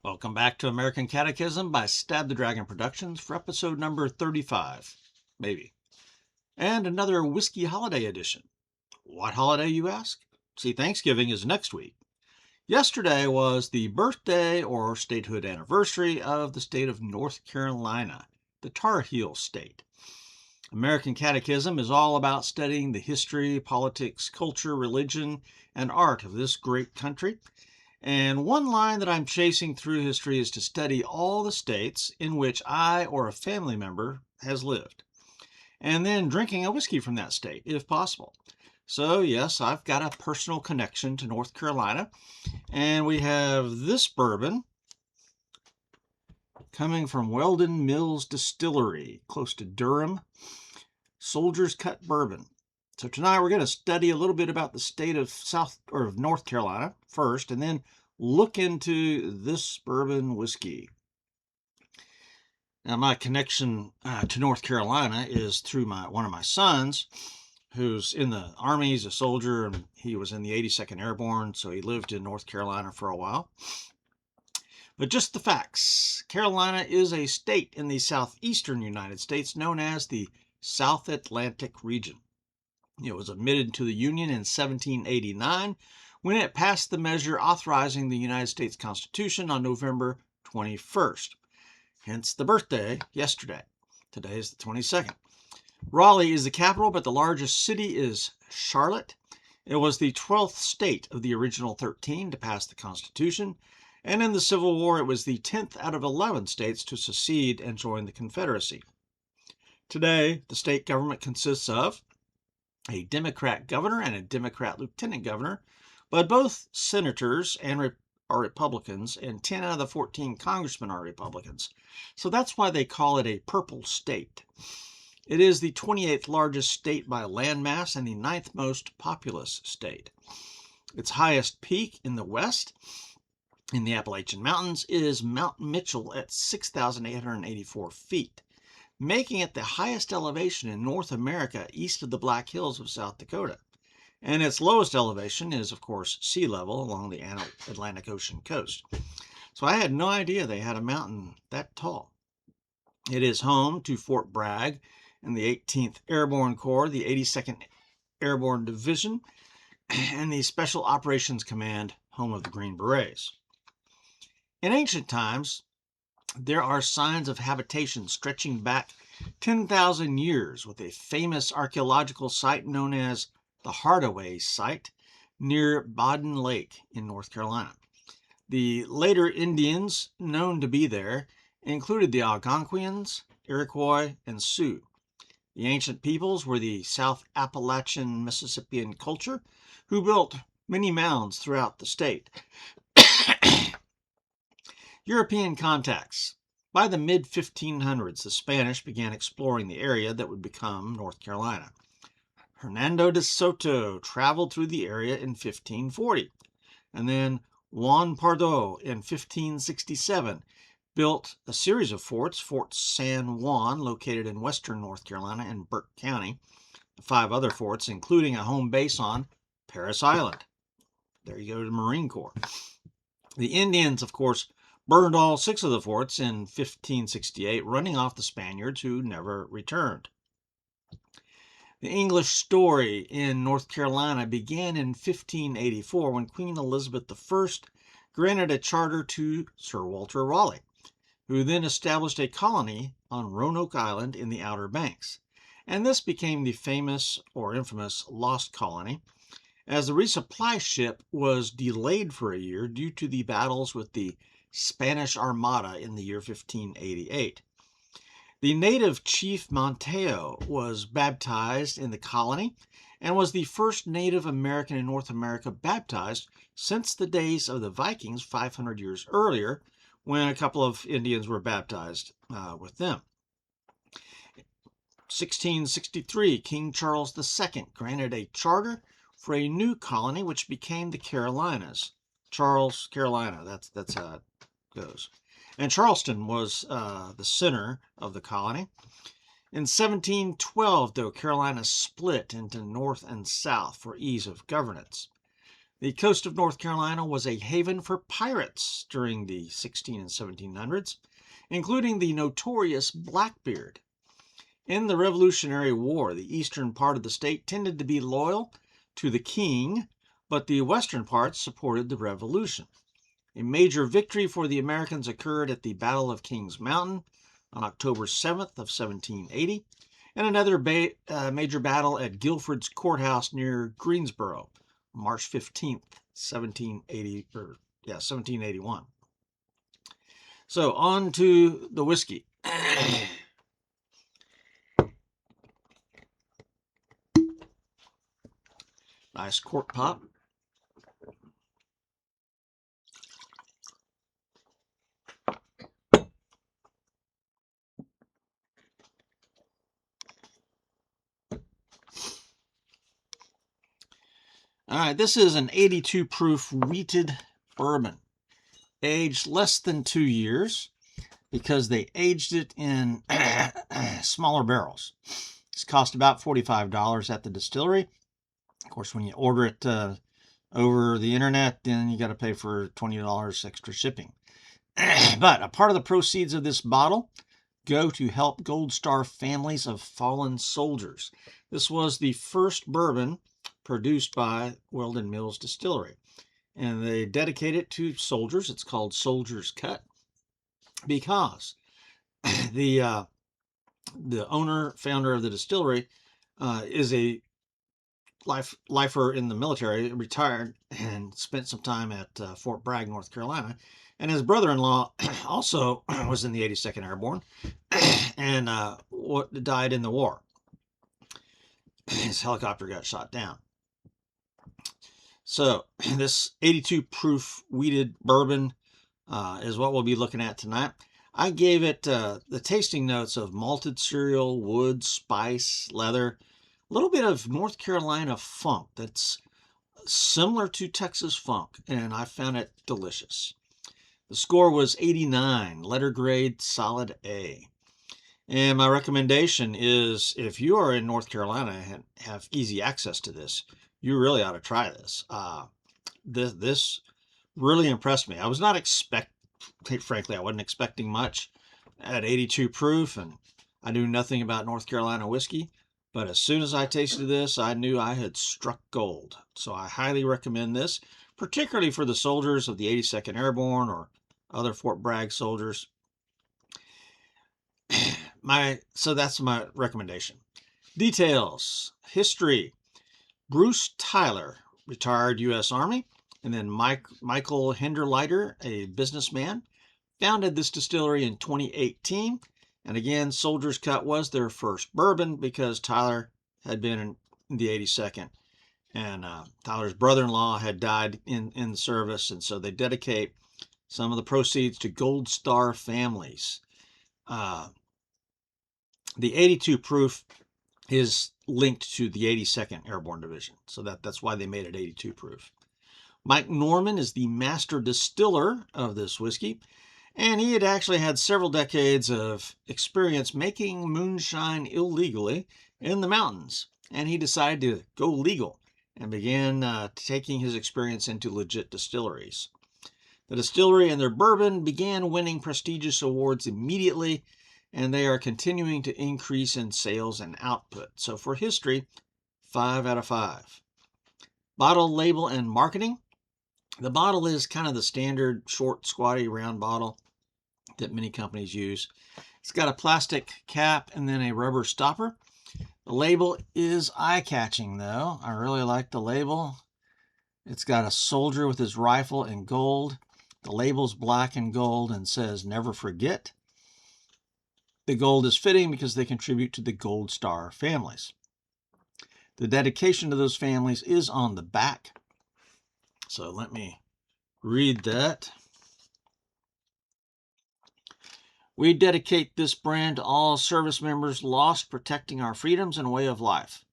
Welcome back to American Catechism by Stab the Dragon Productions for episode number 35, maybe. And another whiskey holiday edition. What holiday, you ask? See, Thanksgiving is next week. Yesterday was the birthday or statehood anniversary of the state of North Carolina, the Tar Heel state. American Catechism is all about studying the history, politics, culture, religion, and art of this great country. And one line that I'm chasing through history is to study all the states in which I or a family member has lived, and then drinking a whiskey from that state, if possible. So yes, I've got a personal connection to North Carolina, and we have this bourbon coming from Weldon Mills Distillery, close to Durham, Soldier's Cut Bourbon. So tonight we're going to study a little bit about the state of North Carolina first, and then look into this bourbon whiskey. Now, my connection to North Carolina is through one of my sons, who's in the Army. He's a soldier, and he was in the 82nd Airborne, so he lived in North Carolina for a while. But just the facts. Carolina is a state in the southeastern United States known as the South Atlantic region. It was admitted to the Union in 1789 when it passed the measure authorizing the United States Constitution on November 21st. Hence the birthday yesterday. Today is the 22nd. Raleigh is the capital, but the largest city is Charlotte. It was the 12th state of the original 13 to pass the Constitution, and in the Civil War it was the 10th out of 11 states to secede and join the Confederacy. Today, the state government consists of a Democrat governor and a Democrat lieutenant governor, but both senators are Republicans, and 10 out of the 14 congressmen are Republicans. So that's why they call it a purple state. It is the 28th largest state by landmass and the 9th most populous state. Its highest peak in the west, in the Appalachian Mountains, is Mount Mitchell at 6,884 feet. Making it the highest elevation in North America east of the Black Hills of South Dakota. And its lowest elevation is, of course, sea level along the Atlantic Ocean coast. So I had no idea they had a mountain that tall. It is home to Fort Bragg and the 18th Airborne Corps, the 82nd Airborne Division, and the Special Operations Command, home of the Green Berets. In ancient times, there are signs of habitation stretching back 10,000 years with a famous archaeological site known as the Hardaway Site near Bourbon Lake in North Carolina. The later Indians known to be there included the Algonquians, Iroquois, and Sioux. The ancient peoples were the South Appalachian Mississippian culture who built many mounds throughout the state. European contacts. By the mid-1500s, the Spanish began exploring the area that would become North Carolina. Hernando de Soto traveled through the area in 1540, and then Juan Pardo in 1567 built a series of forts, Fort San Juan, located in western North Carolina and Burke County, 5 other forts, including a home base on Parris Island. There you go to the Marine Corps. The Indians, of course, burned all 6 of the forts in 1568, running off the Spaniards who never returned. The English story in North Carolina began in 1584 when Queen Elizabeth I granted a charter to Sir Walter Raleigh, who then established a colony on Roanoke Island in the Outer Banks. And this became the famous or infamous Lost Colony, as the resupply ship was delayed for a year due to the battles with the Spanish Armada in the year 1588. The native chief Montejo was baptized in the colony and was the first Native American in North America baptized since the days of the Vikings 500 years earlier, when a couple of Indians were baptized with them. 1663, King Charles II granted a charter for a new colony which became the Carolinas. Charles, Carolina, that's how it goes. And Charleston was the center of the colony. In 1712, though, Carolina split into North and South for ease of governance. The coast of North Carolina was a haven for pirates during the 16 and 1700s, including the notorious Blackbeard. In the Revolutionary War, the eastern part of the state tended to be loyal to the king, but the western parts supported the revolution. A major victory for the Americans occurred at the Battle of Kings Mountain on October 7th of 1780, and another major battle at Guilford's Courthouse near Greensboro, March 15th, 1781. So on to the whiskey. Nice cork pop. All right, this is an 82 proof wheated bourbon, aged less than 2 years because they aged it in smaller barrels. It's cost about $45 at the distillery. Of course, when you order it over the internet, then you got to pay for $20 extra shipping. But a part of the proceeds of this bottle go to help Gold Star families of fallen soldiers. This was the first bourbon produced by Weldon Mills Distillery, and they dedicate it to soldiers. It's called Soldier's Cut because the founder of the distillery is a lifer in the military, retired, and spent some time at Fort Bragg, North Carolina. And his brother-in-law also was in the 82nd Airborne and died in the war. His helicopter got shot down. So this 82 proof wheated bourbon is what we'll be looking at tonight. I gave it the tasting notes of malted cereal, wood, spice, leather, a little bit of North Carolina funk that's similar to Texas funk, and I found it delicious. The score was 89, letter grade, solid A. And my recommendation is if you are in North Carolina and have easy access to this, you really ought to try this. This really impressed me. I was not frankly, I wasn't expecting much at 82 proof, and I knew nothing about North Carolina whiskey. But as soon as I tasted this, I knew I had struck gold. So I highly recommend this, particularly for the soldiers of the 82nd Airborne or other Fort Bragg soldiers. So that's my recommendation. Details. History. Bruce Tyler, retired U.S. Army, and then Michael Hinderleiter, a businessman, founded this distillery in 2018. And again, Soldier's Cut was their first bourbon because Tyler had been in the 82nd. And Tyler's brother-in-law had died in the service. And so they dedicate some of the proceeds to Gold Star families. The 82 proof is linked to the 82nd Airborne Division. So that's why they made it 82 proof. Mike Norman is the master distiller of this whiskey. And he had actually had several decades of experience making moonshine illegally in the mountains. And he decided to go legal and began taking his experience into legit distilleries. The distillery and their bourbon began winning prestigious awards immediately, and they are continuing to increase in sales and output. So for history, 5 out of 5. Bottle, label, and marketing. The bottle is kind of the standard short, squatty, round bottle that many companies use. It's got a plastic cap and then a rubber stopper. The label is eye-catching, though. I really like the label. It's got a soldier with his rifle in gold. The label's black and gold and says, "Never forget." The gold is fitting because they contribute to the Gold Star families. The dedication to those families is on the back. So let me read that. We dedicate this brand to all service members lost protecting our freedoms and way of life.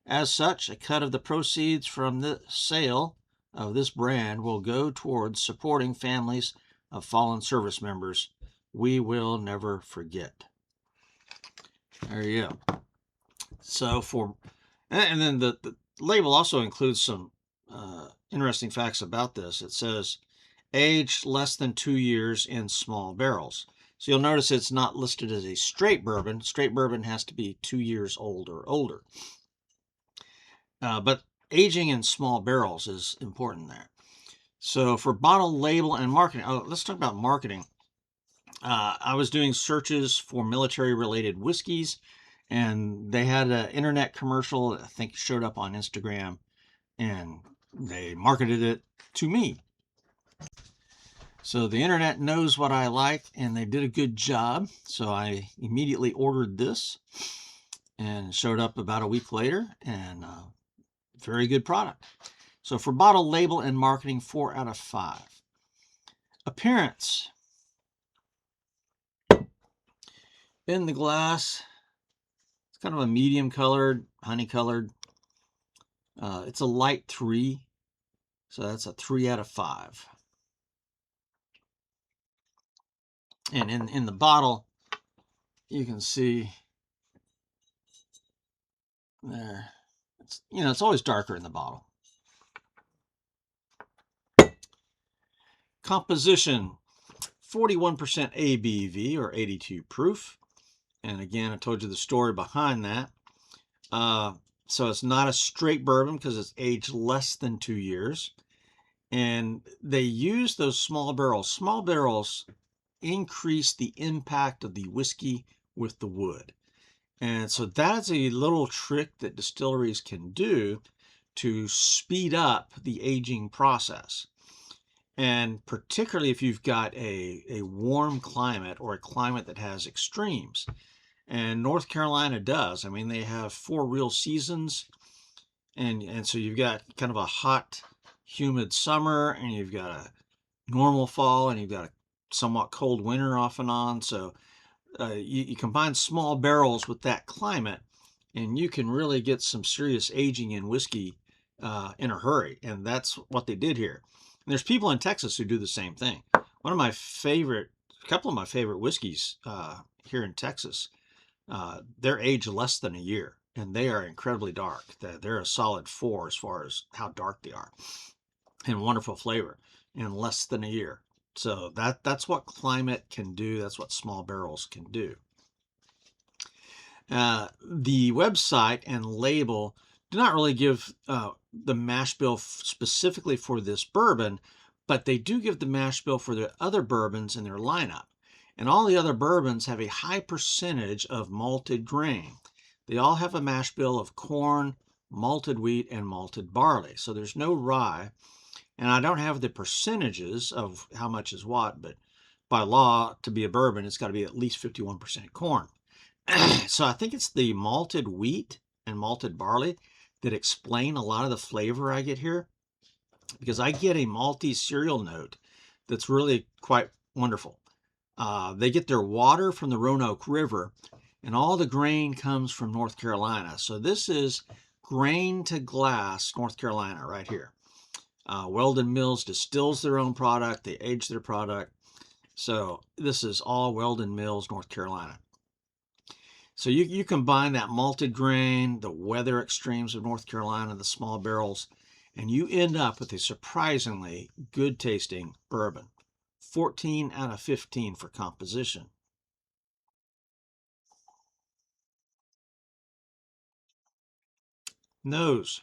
As such, a cut of the proceeds from the sale of this brand will go towards supporting families of fallen service members. We will never forget. There you go. So and then the label also includes some interesting facts about this. It says aged less than 2 years in small barrels. So you'll notice it's not listed as a straight bourbon. Straight bourbon has to be 2 years old or older. But aging in small barrels is important there. So for bottle label and marketing, let's talk about marketing. I was doing searches for military-related whiskeys, and they had an internet commercial that I think showed up on Instagram, and they marketed it to me. So the internet knows what I like, and they did a good job. So I immediately ordered this, and showed up about a week later, and very good product. So for bottle label and marketing, 4 out of 5. Appearance. In the glass, it's kind of a medium colored, honey colored. It's a light 3, so that's a 3 out of 5. And in the bottle, you can see there, it's always darker in the bottle. Composition, 41% ABV or 82 proof. And again, I told you the story behind that. So it's not a straight bourbon because it's aged less than 2 years. And they use those small barrels. Small barrels increase the impact of the whiskey with the wood. And so that's a little trick that distilleries can do to speed up the aging process. And particularly if you've got a warm climate or a climate that has extremes. And North Carolina does. I mean, they have 4 real seasons. And so you've got kind of a hot, humid summer, and you've got a normal fall, and you've got a somewhat cold winter off and on. So you combine small barrels with that climate, and you can really get some serious aging in whiskey in a hurry. And that's what they did here. And there's people in Texas who do the same thing. A couple of my favorite whiskeys here in Texas, they're aged less than a year, and they are incredibly dark. They're a solid 4 as far as how dark they are, and wonderful flavor in less than a year. So that's what climate can do. That's what small barrels can do. The website and label do not really give the mash bill specifically for this bourbon, but they do give the mash bill for the other bourbons in their lineup. And all the other bourbons have a high percentage of malted grain. They all have a mash bill of corn, malted wheat, and malted barley. So there's no rye. And I don't have the percentages of how much is what, but by law, to be a bourbon, it's got to be at least 51% corn. So I think it's the malted wheat and malted barley that explain a lot of the flavor I get here, because I get a malty cereal note that's really quite wonderful. They get their water from the Roanoke River, and all the grain comes from North Carolina. So this is grain to glass, North Carolina, right here. Weldon Mills distills their own product. They age their product. So this is all Weldon Mills, North Carolina. So you combine that malted grain, the weather extremes of North Carolina, the small barrels, and you end up with a surprisingly good tasting bourbon. 14 out of 15 for composition. Nose.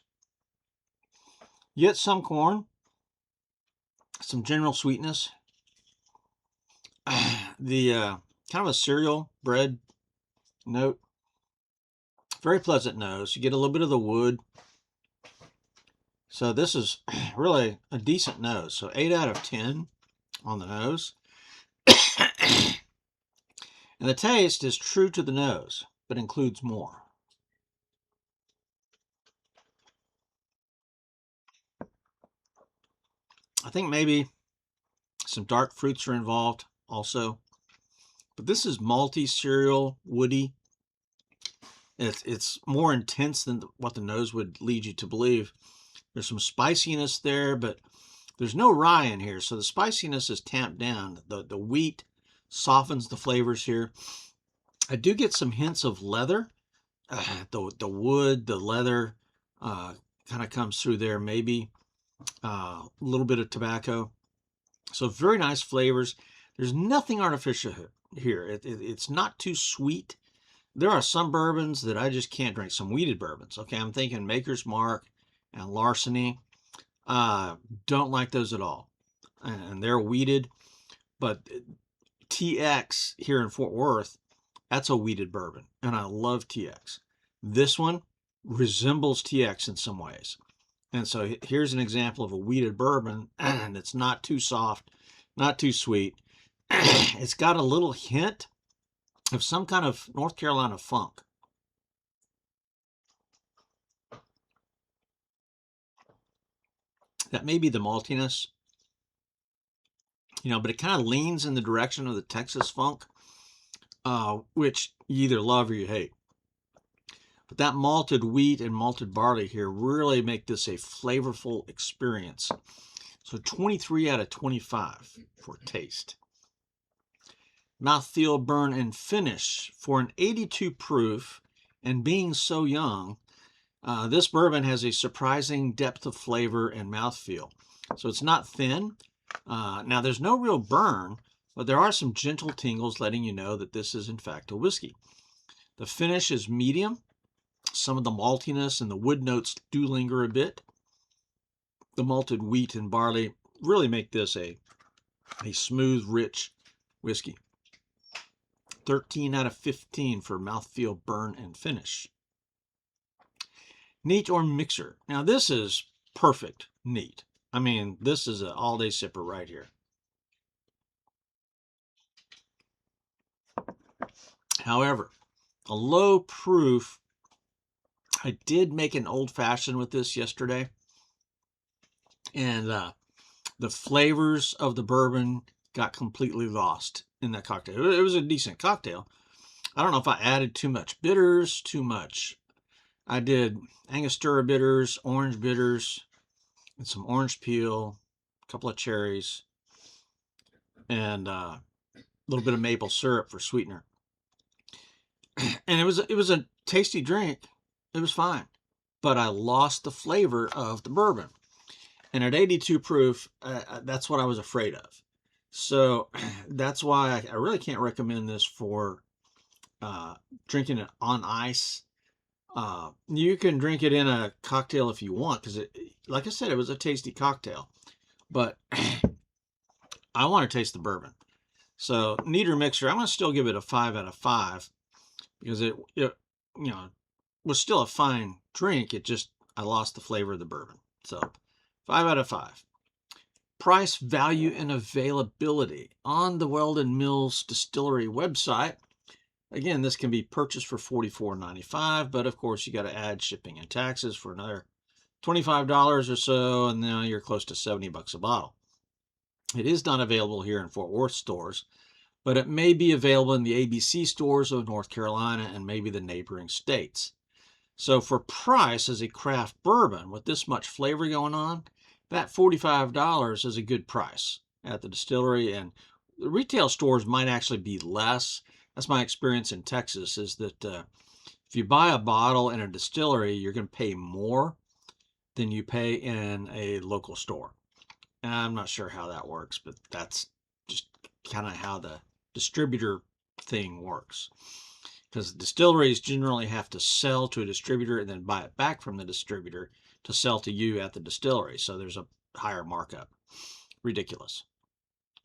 You get some corn, some general sweetness, the kind of a cereal bread note. Very pleasant nose. You get a little bit of the wood. So this is really a decent nose. So 8 out of 10 on the nose. And the taste is true to the nose, but includes more. I think maybe some dark fruits are involved also. But this is malty, cereal, woody. It's more intense than what the nose would lead you to believe. There's some spiciness there, but there's no rye in here, so the spiciness is tamped down. The wheat softens the flavors here. I do get some hints of leather. The wood, the leather kind of comes through there maybe. a little bit of tobacco. So very nice flavors. There's nothing artificial here. It's not too sweet. There are some bourbons that I just can't drink, some wheated bourbons. Okay, I'm thinking Maker's Mark and Larceny. Don't like those at all. And they're wheated, but TX here in Fort Worth, that's a wheated bourbon, and I love TX. This one resembles TX in some ways. And so here's an example of a wheated bourbon, and it's not too soft, not too sweet. It's got a little hint of some kind of North Carolina funk. That may be the maltiness, but it kind of leans in the direction of the Texas funk, which you either love or you hate. But that malted wheat and malted barley here really make this a flavorful experience. So 23 out of 25 for taste. Mouthfeel, burn, and finish. For an 82 proof and being so young, this bourbon has a surprising depth of flavor and mouthfeel. So it's not thin. Now there's no real burn, but there are some gentle tingles letting you know that this is in fact a whiskey. The finish is medium. Some of the maltiness and the wood notes do linger a bit. The malted wheat and barley really make this a smooth, rich whiskey. 13 out of 15 for mouthfeel, burn, and finish. Neat or mixer. Now this is perfect neat. I mean, this is an all-day sipper right here. However, a low proof, I did make an old-fashioned with this yesterday, and the flavors of the bourbon got completely lost in that cocktail. It was a decent cocktail. I don't know if I added too much bitters, too much. I did Angostura bitters, orange bitters, and some orange peel, a couple of cherries, and a little bit of maple syrup for sweetener. And it was a tasty drink. It was fine, but I lost the flavor of the bourbon. And at 82 proof, that's what I was afraid of. So that's why I really can't recommend this for drinking it on ice. You can drink it in a cocktail if you want, because like I said, it was a tasty cocktail. But I want to taste the bourbon. So neater mixer, I'm going to still give it a 5 out of 5 because it was still a fine drink. I lost the flavor of the bourbon. So 5 out of 5. Price, value, and availability. On the Weldon Mills Distillery website, again, this can be purchased for $44.95, but of course you got to add shipping and taxes for another $25 or so, and now you're close to $70 a bottle. It is not available here in Fort Worth stores, but it may be available in the ABC stores of North Carolina and maybe the neighboring states. So for price as a craft bourbon with this much flavor going on, that $45 is a good price at the distillery, and the retail stores might actually be less. That's my experience in Texas, is that if you buy a bottle in a distillery, you're going to pay more than you pay in a local store. And I'm not sure how that works, but that's just kind of how the distributor thing works. Because distilleries generally have to sell to a distributor and then buy it back from the distributor to sell to you at the distillery. So there's a higher markup. Ridiculous.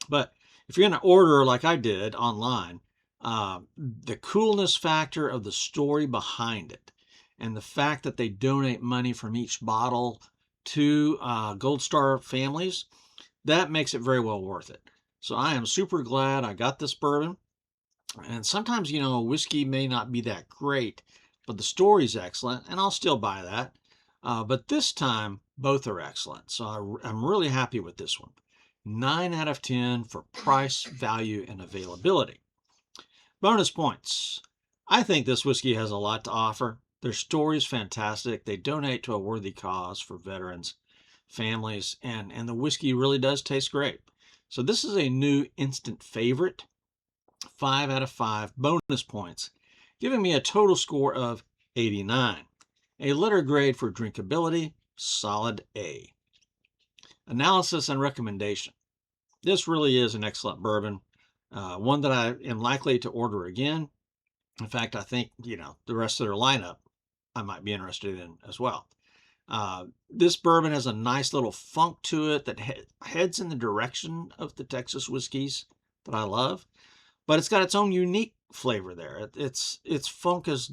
But if you're going to order like I did online, the coolness factor of the story behind it and the fact that they donate money from each bottle to Gold Star families, that makes it very well worth it. So I am super glad I got this bourbon. And sometimes, whiskey may not be that great, but the story's excellent, and I'll still buy that. But this time, both are excellent. So I'm really happy with this one. 9 out of 10 for price, value, and availability. Bonus points. I think this whiskey has a lot to offer. Their story is fantastic. They donate to a worthy cause for veterans, families, and the whiskey really does taste great. So this is a new instant favorite. 5 out of 5 bonus points, giving me a total score of 89. A letter grade for drinkability, solid A. Analysis and recommendation. This really is an excellent bourbon, one that I am likely to order again. In fact, I think, the rest of their lineup I might be interested in as well. This bourbon has a nice little funk to it that heads in the direction of the Texas whiskeys that I love, but it's got its own unique flavor there. Its funk is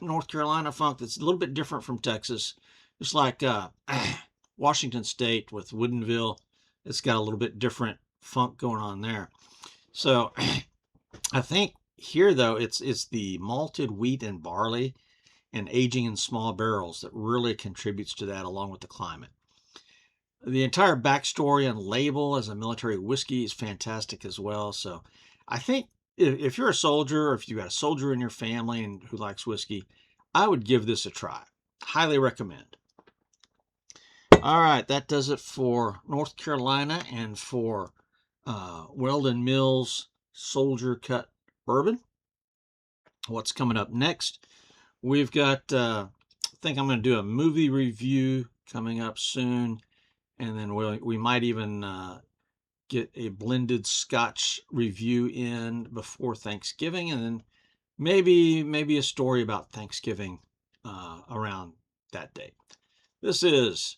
North Carolina funk that's a little bit different from Texas. Just like Washington State with Woodinville, it's got a little bit different funk going on there. So I think here though it's the malted wheat and barley and aging in small barrels that really contributes to that, along with the climate. The entire backstory and label as a military whiskey is fantastic as well. So I think if you're a soldier, or if you've got a soldier in your family and who likes whiskey, I would give this a try. Highly recommend. All right, that does it for North Carolina and for Weldon Mills Soldier Cut Bourbon. What's coming up next? We've got, I think I'm going to do a movie review coming up soon, and then we might even get a blended Scotch review in before Thanksgiving, and then maybe a story about Thanksgiving around that date. This is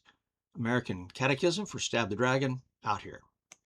American Catechism for Stab the Dragon, out here.